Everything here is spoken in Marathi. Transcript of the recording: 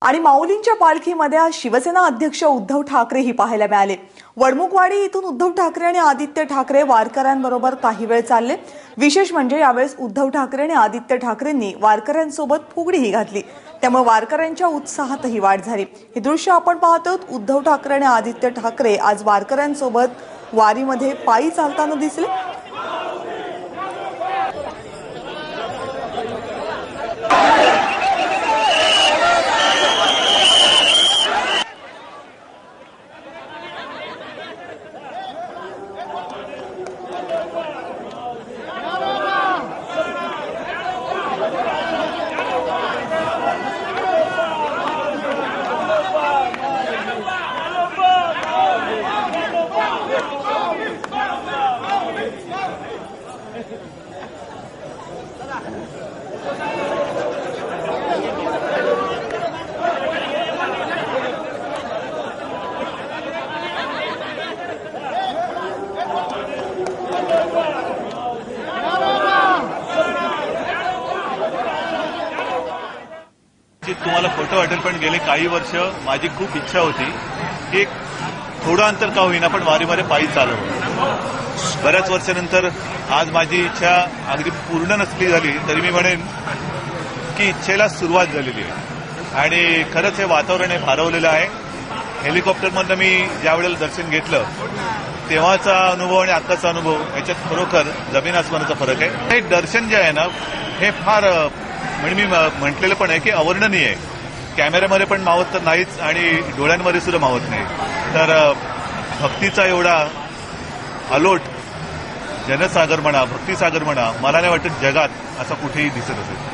आणि माऊलींच्या पालखीमध्ये आज शिवसेना अध्यक्ष उद्धव ठाकरेही पाहायला मिळाले। वडमुखवाडी इथून उद्धव ठाकरे आणि आदित्य ठाकरे वारकऱ्यांबरोबर काही वेळ चालले। विशेष म्हणजे यावेळेस उद्धव ठाकरे आणि आदित्य ठाकरेंनी वारकऱ्यांसोबत फुगडीही घातली, त्यामुळे वारकऱ्यांच्या उत्साहातही वाढ झाली। हे दृश्य आपण पाहतोत। उद्धव ठाकरे आणि आदित्य ठाकरे आज वारकऱ्यांसोबत वारीमध्ये पायी चालताना दिसले। तुम्हाला खोटं वाटेल पण गेले काही वर्ष माझी खूप इच्छा होती की एक थोडं अंतर का होईना पण वारीमध्ये पायी चालवं। बऱ्याच वर्षानंतर आज माझी इच्छा अगदी पूर्ण नसली झाली तरी मी म्हणेन की इच्छेला सुरुवात झालेली आहे। आणि खरंच हे वातावरण हे भारावलेलं आहे। हेलिकॉप्टरमधनं मी ज्यावेळेला दर्शन घेतलं तेव्हाचा अनुभव आणि आत्ताचा अनुभव याच्यात खरोखर जमीन आसमानाचा फरक आहे। हे दर्शन जे आहे ना हे फार म्हणजे मी म्हटलेलं पण आहे की अवर्णनीय आहे। कॅमेऱ्यामध्ये पण मावत तर नाहीच आणि डोळ्यांमध्ये सुद्धा मावत नाही। तर भक्तीचा एवढा अलोट जनसागर म्हणा, भक्तिसागर म्हणा, मला नाही वाटत जगात असा कुठेही दिसत असेल।